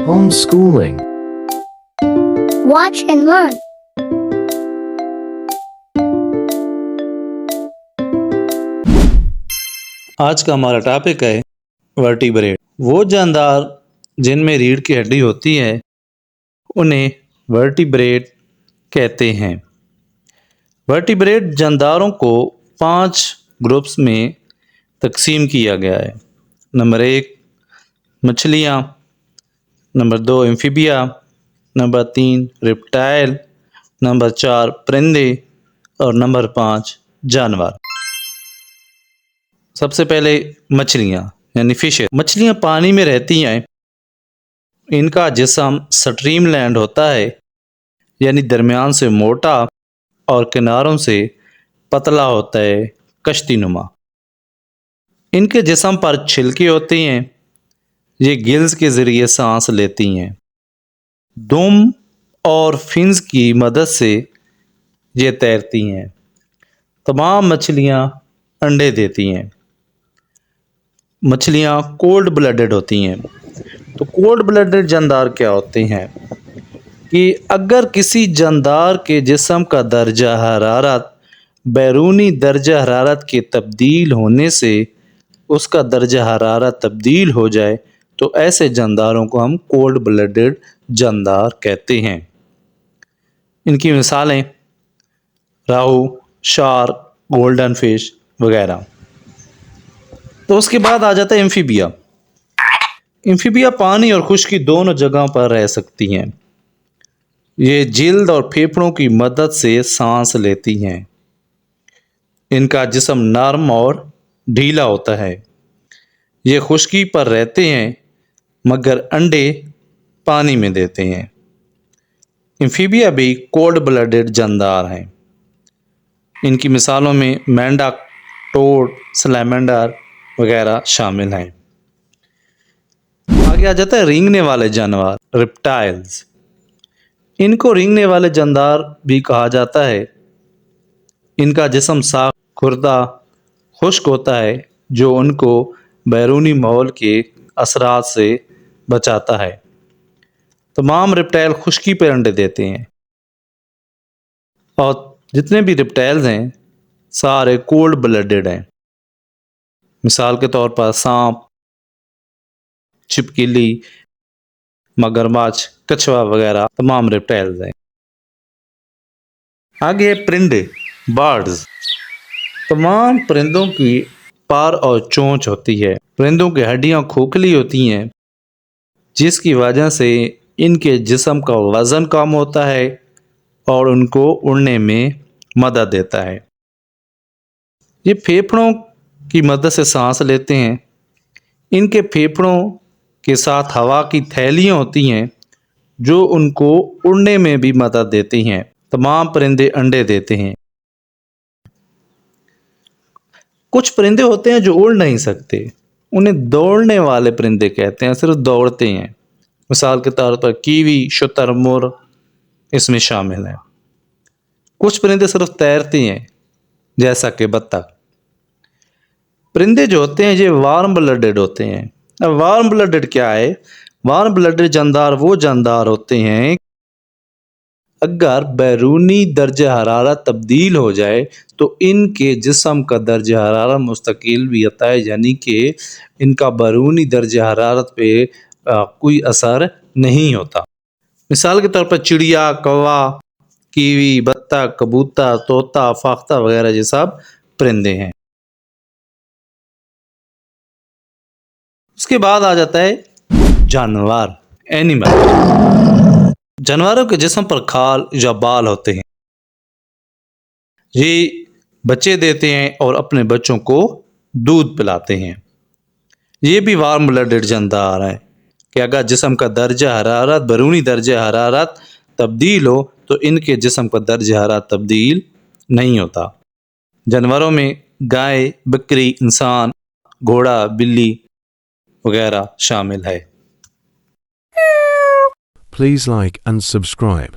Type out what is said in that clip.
Homeschooling. Watch and learn. آج کا ہمارا ٹاپک ہے ورٹیبریٹ۔ وہ جاندار جن میں ریڑھ کی ہڈی ہوتی ہے انہیں ورٹیبریٹ کہتے ہیں۔ ورٹیبریٹ جانداروں کو 5 گروپس میں تقسیم کیا گیا ہے۔ نمبر 1 مچھلیاں، نمبر 2 ایمفیبیا، نمبر 3 ریپٹائل، نمبر 4 پرندے اور نمبر 5 جانور۔ سب سے پہلے مچھلیاں یعنی فش۔ مچھلیاں پانی میں رہتی ہیں۔ ان کا جسم سٹریم لینڈ ہوتا ہے، یعنی درمیان سے موٹا اور کناروں سے پتلا ہوتا ہے، کشتی نما۔ ان کے جسم پر چھلکے ہوتے ہیں، یہ گلز کے ذریعے سانس لیتی ہیں۔ دم اور فنز کی مدد سے یہ تیرتی ہیں۔ تمام مچھلیاں انڈے دیتی ہیں۔ مچھلیاں کولڈ بلڈڈ ہوتی ہیں۔ تو کولڈ بلڈڈ جاندار کیا ہوتے ہیں کہ اگر کسی جاندار کے جسم کا درجہ حرارت بیرونی درجہ حرارت کے تبدیل ہونے سے اس کا درجہ حرارت تبدیل ہو جائے تو ایسے جانداروں کو ہم کولڈ بلڈڈ جاندار کہتے ہیں۔ ان کی مثالیں راہو، شارک، گولڈن فش وغیرہ۔ تو اس کے بعد آ جاتا ہے ایمفیبیا۔ ایمفیبیا پانی اور خشکی دونوں جگہوں پر رہ سکتی ہیں۔ یہ جلد اور پھیپھڑوں کی مدد سے سانس لیتی ہیں۔ ان کا جسم نرم اور ڈھیلا ہوتا ہے۔ یہ خشکی پر رہتے ہیں مگر انڈے پانی میں دیتے ہیں۔ ایمفیبیا بھی کولڈ بلڈڈ جاندار ہیں۔ ان کی مثالوں میں مینڈک، ٹوڈ، سلیمنڈر وغیرہ شامل ہیں۔ آگے آ جاتا ہے رینگنے والے جانور، ریپٹائلز۔ ان کو رینگنے والے جاندار بھی کہا جاتا ہے۔ ان کا جسم صاف، کھردہ، خشک ہوتا ہے جو ان کو بیرونی ماحول کے اثرات سے بچاتا ہے۔ تمام ریپٹائل خشکی پر انڈے دیتے ہیں اور جتنے بھی ریپٹائلز ہیں سارے کولڈ بلڈڈ ہیں۔ مثال کے طور پر سانپ، چھپکلی، مگرمچھ، کچھوا وغیرہ تمام ریپٹائلز ہیں۔ آگے پرندے، برڈز۔ تمام پرندوں کی پر اور چونچ ہوتی ہے۔ پرندوں کی ہڈیاں کھوکھلی ہوتی ہیں جس کی وجہ سے ان کے جسم کا وزن کم ہوتا ہے اور ان کو اڑنے میں مدد دیتا ہے۔ یہ پھیپھڑوں کی مدد سے سانس لیتے ہیں۔ ان کے پھیپھڑوں کے ساتھ ہوا کی تھیلیاں ہوتی ہیں جو ان کو اڑنے میں بھی مدد دیتی ہیں۔ تمام پرندے انڈے دیتے ہیں۔ کچھ پرندے ہوتے ہیں جو اڑ نہیں سکتے، انہیں دوڑنے والے پرندے کہتے ہیں، صرف دوڑتے ہیں۔ مثال کے طور پر کیوی، شتر مرغ اس میں شامل ہیں۔ کچھ پرندے صرف تیرتے ہیں جیسا کہ بطخ۔ پرندے جو ہوتے ہیں یہ وارم بلڈڈ ہوتے ہیں۔ اب وارم بلڈڈ کیا ہے؟ وارم بلڈڈ جاندار وہ جاندار ہوتے ہیں اگر بیرونی درجہ حرارت تبدیل ہو جائے تو ان کے جسم کا درجہ حرارت مستقل بھی ہوتا ہے، یعنی کہ ان کا بیرونی درجہ حرارت پہ کوئی اثر نہیں ہوتا۔ مثال کے طور پر چڑیا، کوا، کیوی، بطخ، کبوتر، طوطا، فاختہ وغیرہ یہ سب پرندے ہیں۔ اس کے بعد آ جاتا ہے جانور، اینیمل۔ جانوروں کے جسم پر کھال یا بال ہوتے ہیں۔ یہ بچے دیتے ہیں اور اپنے بچوں کو دودھ پلاتے ہیں۔ یہ بھی وارم بلڈڈ جاندار ہے کہ اگر جسم کا درجہ حرارت بیرونی درجہ حرارت تبدیل ہو تو ان کے جسم کا درجہ حرارت تبدیل نہیں ہوتا۔ جانوروں میں گائے، بکری، انسان، گھوڑا، بلی وغیرہ شامل ہے۔ Please like and subscribe.